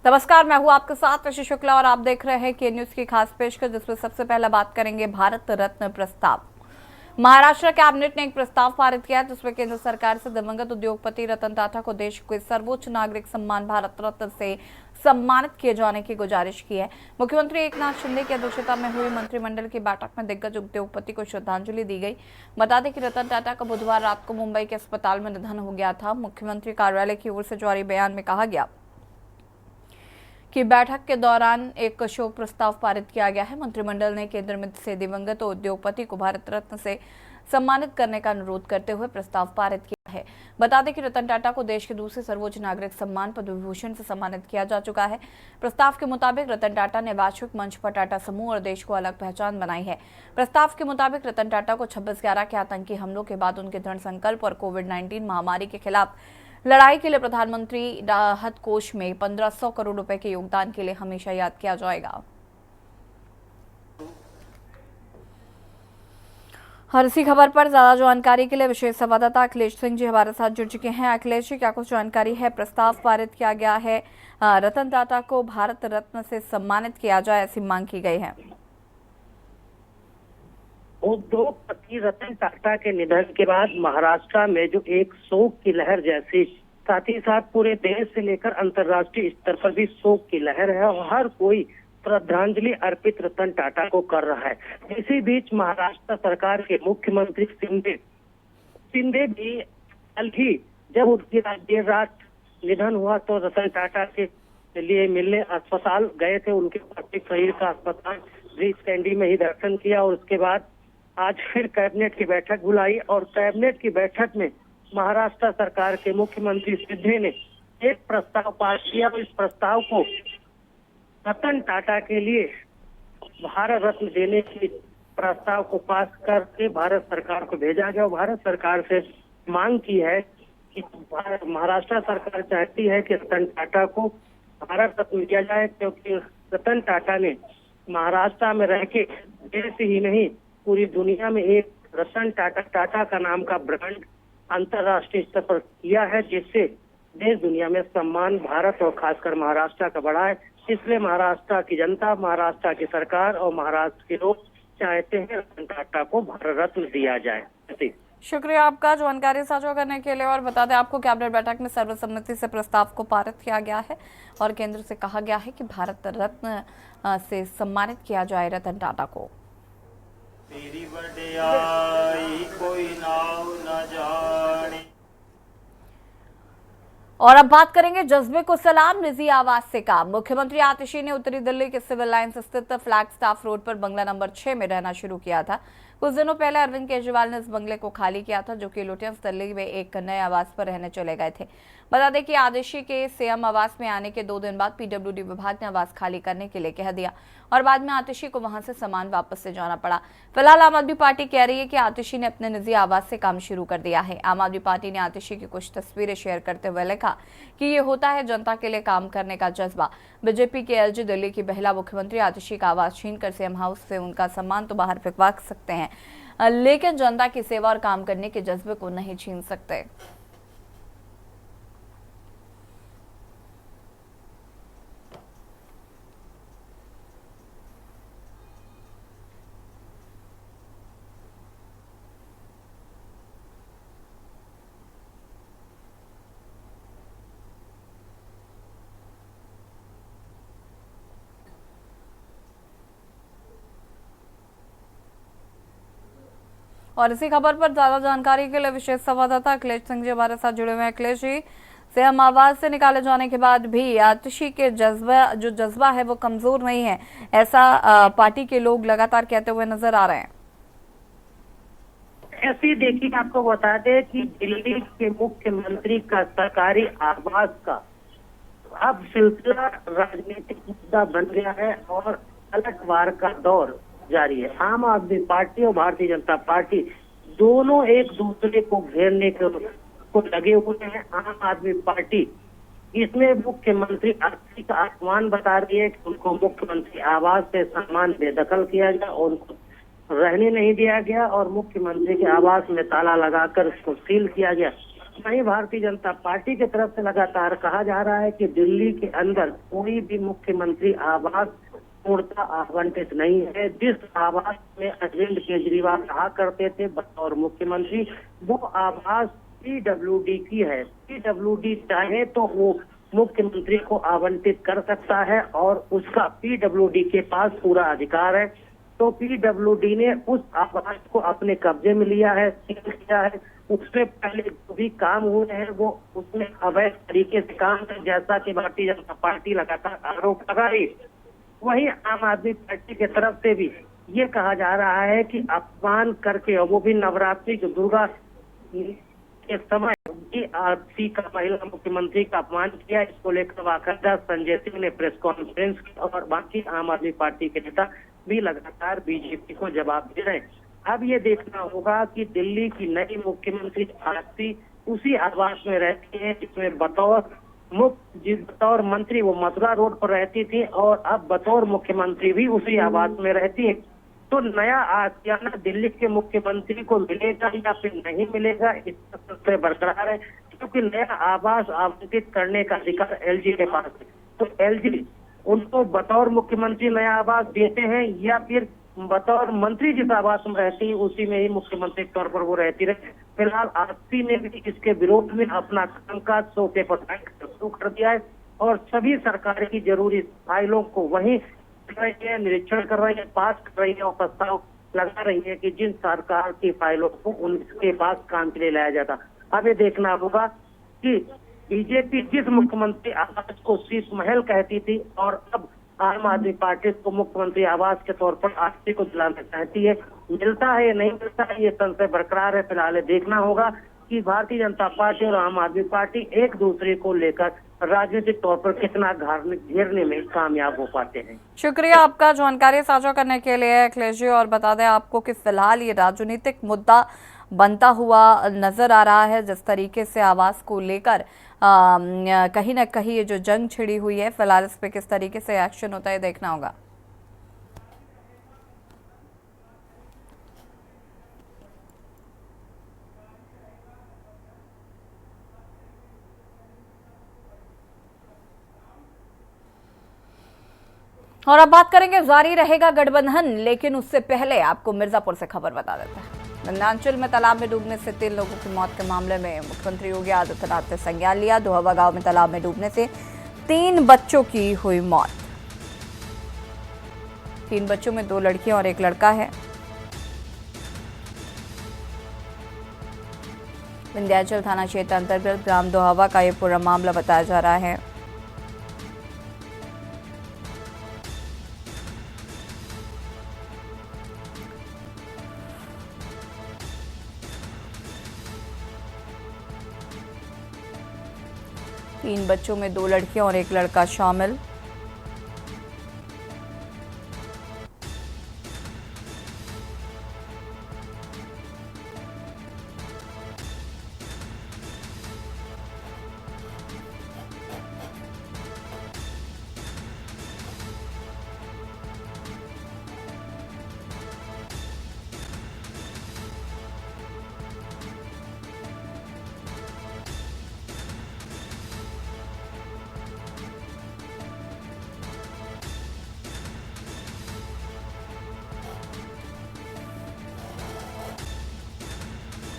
नमस्कार, मैं हूं आपके साथ ऋषि शुक्ला और आप देख रहे हैं के न्यूज की खास पेशकश, जिसमें सबसे पहले बात करेंगे भारत रत्न प्रस्ताव। महाराष्ट्र कैबिनेट ने एक प्रस्ताव पारित किया जिसमें केंद्र सरकार से दिवंगत उद्योगपति रतन टाटा को देश के सर्वोच्च नागरिक सम्मान भारत रत्न से सम्मानित किए जाने की गुजारिश की है। मुख्यमंत्री एकनाथ शिंदे की अध्यक्षता में हुई मंत्रिमंडल की बैठक में दिग्गज उद्योगपति को श्रद्धांजलि दी गई। बता दें कि रतन टाटा का बुधवार रात को मुंबई के अस्पताल में निधन हो गया था। मुख्यमंत्री कार्यालय की ओर से जारी बयान में कहा गया कि बैठक के दौरान एक शोक प्रस्ताव पारित किया गया है। मंत्रिमंडल ने केंद्र में से दिवंगत उद्योगपति को भारत रत्न से सम्मानित करने का अनुरोध करते हुए प्रस्ताव पारित किया है। बता दें कि रतन टाटा को देश के दूसरे सर्वोच्च नागरिक सम्मान पद्म विभूषण से सम्मानित किया जा चुका है। प्रस्ताव के मुताबिक रतन टाटा ने वैश्विक मंच पर टाटा समूह और देश को अलग पहचान बनाई है। प्रस्ताव के मुताबिक रतन टाटा को 26/11 के आतंकी हमलों के बाद उनके दृढ़ संकल्प और कोविड-19 महामारी के खिलाफ लड़ाई के लिए प्रधानमंत्री राहत कोष में 1500 करोड़ रुपए के योगदान के लिए हमेशा याद किया जाएगा। और इसी खबर पर ज्यादा जानकारी के लिए विशेष संवाददाता अखिलेश सिंह जी हमारे साथ जुड़ चुके हैं। अखिलेश जी, क्या कुछ जानकारी है? प्रस्ताव पारित किया गया है, रतन टाटा को भारत रत्न से सम्मानित किया जाए, ऐसी मांग की गई है। उद्योगपति रतन टाटा के निधन के बाद महाराष्ट्र में जो एक शोक की लहर जैसी, साथ ही साथ पूरे देश से लेकर अंतर्राष्ट्रीय स्तर पर भी शोक की लहर है और हर कोई श्रद्धांजलि अर्पित रतन टाटा को कर रहा है। इसी बीच महाराष्ट्र सरकार के मुख्यमंत्री शिंदे भी कल ही जब उनकी देर रात निधन हुआ तो रतन टाटा के लिए मिलने अस्पताल गए थे। उनके पार्थिव शरीर का अस्पताल ब्रीच कैंडी में ही दर्शन किया और उसके बाद आज फिर कैबिनेट की बैठक बुलाई और कैबिनेट की बैठक में महाराष्ट्र सरकार के मुख्यमंत्री शिंदे ने एक प्रस्ताव पास किया और इस प्रस्ताव को रतन टाटा के लिए भारत रत्न देने की प्रस्ताव को पास करके भारत सरकार को भेजा गया और भारत सरकार से मांग की है कि महाराष्ट्र सरकार चाहती है कि रतन टाटा को भारत रत्न दिया जाए, क्योंकि रतन टाटा ने महाराष्ट्र में रह के देश ही नहीं पूरी दुनिया में एक रतन टाटा का नाम का ब्रांड अंतर्राष्ट्रीय स्तर पर किया है, जिससे देश दुनिया में सम्मान भारत और खासकर महाराष्ट्र का बढ़ा है। इसलिए महाराष्ट्र की जनता, महाराष्ट्र की सरकार और महाराष्ट्र के लोग चाहते हैं रतन टाटा को भारत रत्न दिया जाए। शुक्रिया आपका जानकारी साझा करने के लिए। और बता दें आपको, कैबिनेट बैठक में सर्वसम्मति से प्रस्ताव को पारित किया गया है और केंद्र से कहा गया है कि भारत रत्न से सम्मानित किया जाए रतन टाटा को। तेरी वड्याई कोई नाव न जाने। और अब बात करेंगे जज्बे को सलाम, निजी आवास से काम। मुख्यमंत्री आतिशी ने उत्तरी दिल्ली के सिविल लाइंस स्थित फ्लैग स्टाफ रोड पर बंगला नंबर 6 में रहना शुरू किया था। कुछ दिनों पहले अरविंद केजरीवाल ने इस बंगले को खाली किया था, जो कि लुटियंस दिल्ली में एक नए आवास पर रहने चले गए थे। बता दें कि आतिशी के सीएम आवास में आने के 2 दिन बाद पीडब्ल्यूडी विभाग ने आवास खाली करने के लिए कह दिया और बाद में आतिशी को वहां से सामान वापस से जाना पड़ा। फिलहाल आम आदमी पार्टी कह रही है कि आतिशी ने अपने निजी आवास से काम शुरू कर दिया है। आम आदमी पार्टी ने आतिशी की कुछ तस्वीरें शेयर करते हुए लिखा कि ये होता है जनता के लिए काम करने का जज्बा। बीजेपी के एलजी दिल्ली की महिला मुख्यमंत्री आतिशी का आवास छीनकर सीएम हाउस से उनका सम्मान तो बाहर फेंकवा सकते हैं, लेकिन जनता की सेवा और काम करने के जज्बे को नहीं छीन सकते। और इसी खबर पर ज्यादा जानकारी के लिए विशेष संवाददाता अखिलेश सिंह जी हमारे साथ जुड़े हुए हैं। अखिलेश जी, सीएम आवास से निकाले जाने के बाद भी आतिशी के जज्बा है वो कमजोर नहीं है, ऐसा पार्टी के लोग लगातार कहते हुए नजर आ रहे हैं। ऐसी देखिए, आपको बता दें कि दिल्ली के मुख्यमंत्री का सरकारी आवास का अब सिलसिला राजनीतिक मुद्दा बन गया है और पलटवार का दौर जारी है। आम आदमी पार्टी और भारतीय जनता पार्टी दोनों एक दूसरे को घेरने को लगे हुए हैं। आम आदमी पार्टी इसमें मुख्यमंत्री आतिशी का आह्वान बता रही है कि उनको मुख्यमंत्री आवास से सामान बेदखल किया गया और उनको रहने नहीं दिया गया और मुख्यमंत्री के आवास में ताला लगाकर उसको सील किया गया। वहीं भारतीय जनता पार्टी की तरफ से लगातार कहा जा रहा है कि दिल्ली के अंदर कोई भी मुख्यमंत्री आवास पूर्णतः आवंटित नहीं है। जिस आवास में अरविंद केजरीवाल रहा करते थे बतौर मुख्यमंत्री, वो आवास पीडब्ल्यूडी की है। पीडब्ल्यूडी चाहे तो वो मुख्यमंत्री को आवंटित कर सकता है और उसका पीडब्ल्यूडी के पास पूरा अधिकार है। तो पीडब्ल्यूडी ने उस आवास को अपने कब्जे में लिया है, सील किया है। उससे पहले जो भी काम हुए हैं वो उसमें अवैध तरीके से काम है, जैसा कि भारतीय जनता पार्टी लगातार आरोप लगा रही है। वहीं आम आदमी पार्टी की तरफ से भी ये कहा जा रहा है कि अपमान करके, और वो भी नवरात्रि के दुर्गा के समय उनकी आरती का महिला मुख्यमंत्री का अपमान किया। इसको लेकर बाकायदा संजय सिंह ने प्रेस कॉन्फ्रेंस की और बाकी आम आदमी पार्टी के नेता भी लगातार बीजेपी को जवाब दे रहे हैं। अब ये देखना होगा कि दिल्ली की नई मुख्यमंत्री आरती उसी आवास में रहती है जिसमें बतौर मंत्री वो मथुरा रोड पर रहती थी और अब बतौर मुख्यमंत्री भी उसी आवास में रहती है। तो नया आशियाना दिल्ली के मुख्यमंत्री को मिलेगा या फिर नहीं मिलेगा, इस से बरकरार है, क्योंकि नया आवास आवंटित करने का अधिकार एलजी के पास है। तो एलजी उनको बतौर मुख्यमंत्री नया आवास देते हैं या फिर बतौर मंत्री जिस आवास में रहती है उसी में ही मुख्यमंत्री के तौर पर वो रहती रहे। फिलहाल आरती ने भी इसके विरोध में अपना कामकाज सोते पर शुरू कर दिया है और सभी सरकार की जरूरी फाइलों को वहीं कर रही है, निरीक्षण कर रही है, पास कर रही है और प्रस्ताव लगा रही है कि जिन सरकार की फाइलों को उनके पास काम के लिए लाया जाता। अब ये देखना होगा कि बीजेपी जिस मुख्यमंत्री आवास को शीश महल कहती थी और अब आम आदमी पार्टी को मुख्यमंत्री आवास के तौर पर आरती को दिलाना चाहती है, मिलता है या नहीं मिलता है ये संशय बरकरार है। फिलहाल देखना होगा कि भारतीय जनता पार्टी और आम आदमी पार्टी एक दूसरे को लेकर राजनीतिक तौर पर कितना घेरने में कामयाब हो पाते हैं। शुक्रिया आपका जानकारी साझा करने के लिए अखिलेश जी। और बता दें आपको कि फिलहाल ये राजनीतिक मुद्दा बनता हुआ नजर आ रहा है, जिस तरीके से आवास को लेकर कहीं ना कहीं ये जो जंग छिड़ी हुई है, फिलहाल इस पे किस तरीके से एक्शन होता है देखना होगा। और अब बात करेंगे, जारी रहेगा गठबंधन, लेकिन उससे पहले आपको मिर्जापुर से खबर बता देते हैं। विंध्याचल में तालाब में डूबने से 3 लोगों की मौत के मामले में मुख्यमंत्री योगी आदित्यनाथ ने संज्ञान लिया। दुहवा गांव में तालाब में डूबने से 3 बच्चों की हुई मौत। 3 बच्चों में 2 लड़कियां और 1 लड़का है। विंध्याचल थाना क्षेत्र अंतर्गत ग्राम दुहवा का ये पूरा मामला बताया जा रहा है। तीन बच्चों में 2 लड़कियां और 1 लड़का शामिल।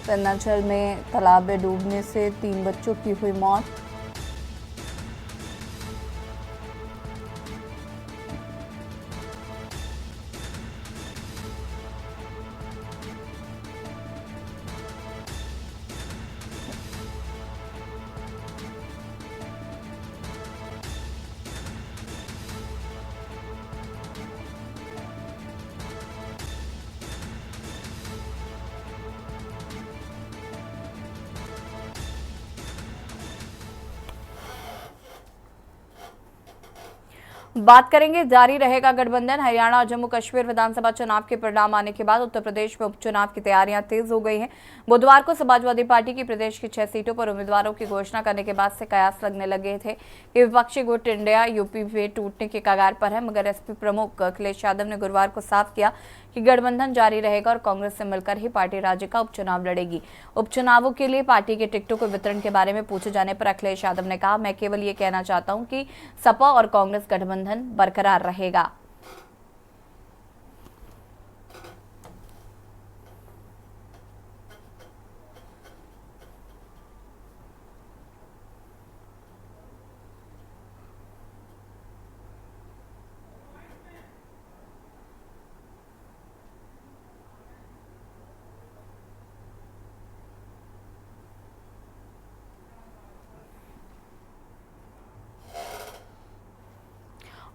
विंध्याचल में तालाब में डूबने से 3 बच्चों की हुई मौत। बात करेंगे, जारी रहेगा गठबंधन। हरियाणा और जम्मू कश्मीर विधानसभा चुनाव के परिणाम आने के बाद उत्तर प्रदेश में उपचुनाव की तैयारियां तेज हो गई हैं। बुधवार को समाजवादी पार्टी की प्रदेश की 6 सीटों पर उम्मीदवारों की घोषणा करने के बाद से कयास लगने लगे थे कि विपक्षी गुट इंडिया यूपी में टूटने के कगार पर है, मगर एसपी प्रमुख अखिलेश यादव ने गुरुवार को साफ किया कि गठबंधन जारी रहेगा और कांग्रेस से मिलकर ही पार्टी राज्य का उपचुनाव लड़ेगी। उपचुनावों के लिए पार्टी के टिकटों के वितरण के बारे में पूछे जाने पर अखिलेश यादव ने कहा, मैं केवल ये कहना चाहता हूं कि सपा और कांग्रेस गठबंधन बरकरार रहेगा।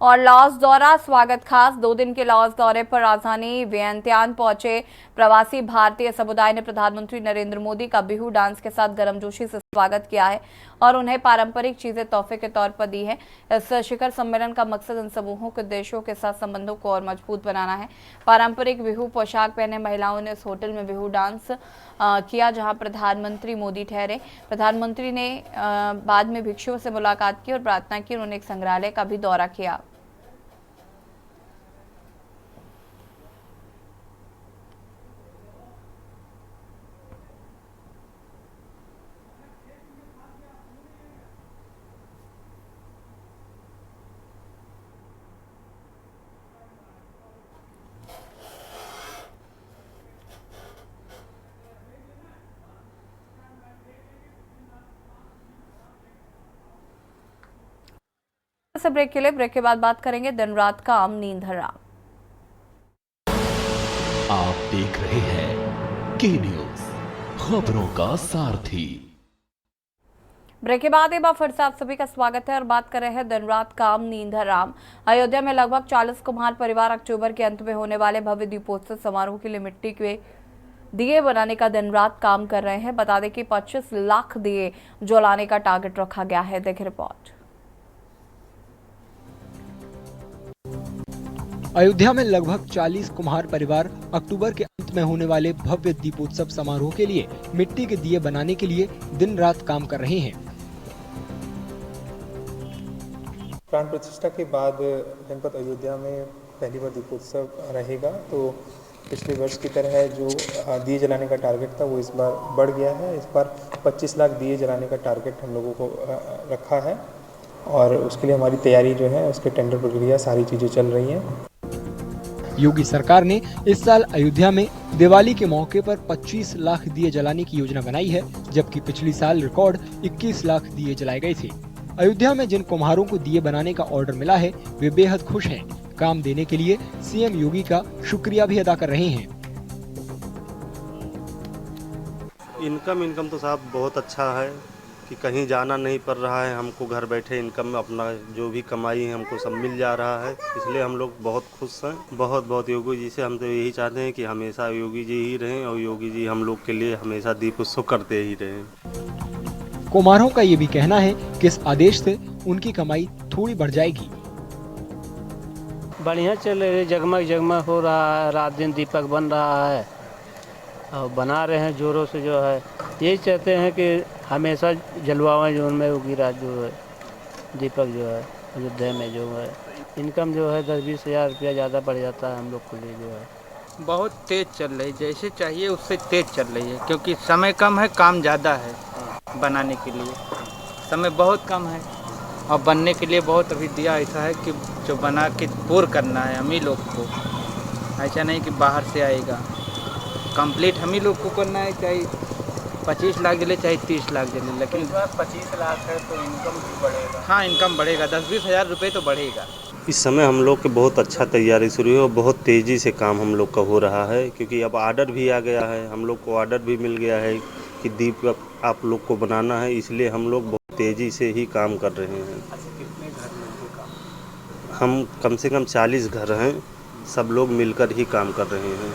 और लाहौस दौरा, स्वागत खास। 2 दिन के लाहौस दौरे पर राजधानी वियंतियान पहुंचे प्रवासी भारतीय समुदाय ने प्रधानमंत्री नरेंद्र मोदी का बिहू डांस के साथ गर्मजोशी से स्वागत किया है और उन्हें पारंपरिक चीजें तोहफे के तौर पर दी है। इस शिखर सम्मेलन का मकसद इन समूहों के देशों के साथ संबंधों को और मजबूत बनाना है। पारंपरिक बिहू पोशाक पहने महिलाओं ने इस होटल में बिहू डांस किया जहां प्रधानमंत्री मोदी ठहरे। प्रधानमंत्री ने बाद में भिक्षुओं से मुलाकात की और प्रार्थना की। उन्होंने एक संग्रहालय का भी दौरा किया। ब्रेक के लिए, ब्रेक के बाद बात करेंगे दिन रात काम नींद हराम। आप देख रहे हैं के न्यूज, खबरों का सारथी। ब्रेक के बाद एक बार फिर से आप सभी का स्वागत है और बात कर रहे हैं दिन रात काम नींद हराम। अयोध्या में लगभग 40 कुम्हार परिवार अक्टूबर के अंत में होने वाले भव्य दीपोत्सव समारोह के लिए मिट्टी के दिए बनाने का दिन रात काम कर रहे हैं। बता दें कि 25 लाख दिए जलाने का टारगेट रखा गया है। देखिए रिपोर्ट। अयोध्या में लगभग 40 कुम्हार परिवार अक्टूबर के अंत में होने वाले भव्य दीपोत्सव समारोह के लिए मिट्टी के दिए बनाने के लिए दिन रात काम कर रहे हैं। प्राण प्रतिष्ठा के बाद जनपद अयोध्या में पहली बार दीपोत्सव रहेगा, तो पिछले वर्ष की तरह जो दिए जलाने का टारगेट था वो इस बार बढ़ गया है। इस बार 25 लाख दिए जलाने का टारगेट हम लोगों को रखा है और उसके लिए हमारी तैयारी जो है, उसके टेंडर प्रक्रिया सारी चीज़ें चल रही हैं। योगी सरकार ने इस साल अयोध्या में दिवाली के मौके पर 25 लाख दिए जलाने की योजना बनाई है, जबकि पिछली साल रिकॉर्ड 21 लाख दिए जलाए गए थे। अयोध्या में जिन कुम्हारों को दिए बनाने का ऑर्डर मिला है वे बेहद खुश हैं। काम देने के लिए सीएम योगी का शुक्रिया भी अदा कर रहे हैं। इनकम तो साहब बहुत अच्छा है कि कहीं जाना नहीं पड़ रहा है हमको, घर बैठे इनकम में अपना जो भी कमाई है हमको सब मिल जा रहा है, इसलिए हम लोग बहुत खुश हैं। बहुत योगी जी से हम तो यही चाहते हैं कि हमेशा योगी जी ही रहें और योगी जी हम लोग के लिए हमेशा दीपोत्सव करते ही रहें। कुम्हारों का ये भी कहना है कि इस आदेश से उनकी कमाई थोड़ी बढ़ जाएगी। बढ़िया चल रही है, जगमग हो रहा है, रात दिन दीपक बन रहा है और बना रहे हैं जोरों से। जो है यही चाहते हैं कि हमेशा जलवाएं जो उनमें उगिरा जो है दीपक जो है अयोध्या में जो है। इनकम जो है 10-20 हज़ार रुपया ज़्यादा बढ़ जाता है हम लोग के लिए। जो है बहुत तेज़ चल रही है, जैसे चाहिए उससे तेज़ चल रही है, क्योंकि समय कम है, काम ज़्यादा है। बनाने के लिए समय बहुत कम है और बनने के लिए बहुत अभी दिया ऐसा है कि जो बना के पूर करना है हम ही लोग को, ऐसा नहीं कि बाहर से आएगा। कंप्लीट हम ही लोग को करना है, चाहे 25 लाख जले चाहे 30 लाख जले, लेकिन 25 लाख है तो इनकम भी बढ़ेगा। हाँ, इनकम बढ़ेगा, 10-20 हज़ार रुपये तो बढ़ेगा। इस समय हम लोग के बहुत अच्छा तैयारी शुरू है और बहुत तेज़ी से काम हम लोग का हो रहा है, क्योंकि अब ऑर्डर भी आ गया है, हम लोग को ऑर्डर भी मिल गया है कि दीपक आप लोग को बनाना है, इसलिए हम लोग बहुत तेज़ी से ही काम कर रहे हैं। हम कम से कम 40 घर हैं, सब लोग मिलकर ही काम कर रहे हैं।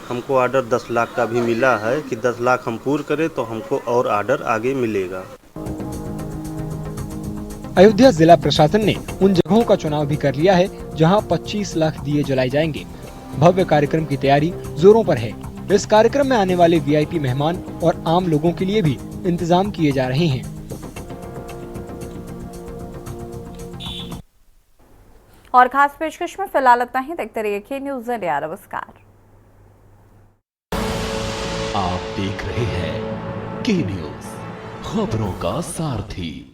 हमको ऑर्डर 10 लाख का भी मिला है कि 10 लाख हम पूर्ण करें तो हमको और ऑर्डर आगे मिलेगा। अयोध्या जिला प्रशासन ने उन जगहों का चुनाव भी कर लिया है जहां 25 लाख दिए जलाए जाएंगे। भव्य कार्यक्रम की तैयारी जोरों पर है। इस कार्यक्रम में आने वाले वीआईपी मेहमान और आम लोगों के लिए भी इंतजाम किए जा रहे हैं। और खास पेशकश में फिलहाल इतना ही। देखते रहिए के न्यूज़ इंडिया। नमस्कार। आप देख रहे हैं के न्यूज़, खबरों का सारथी।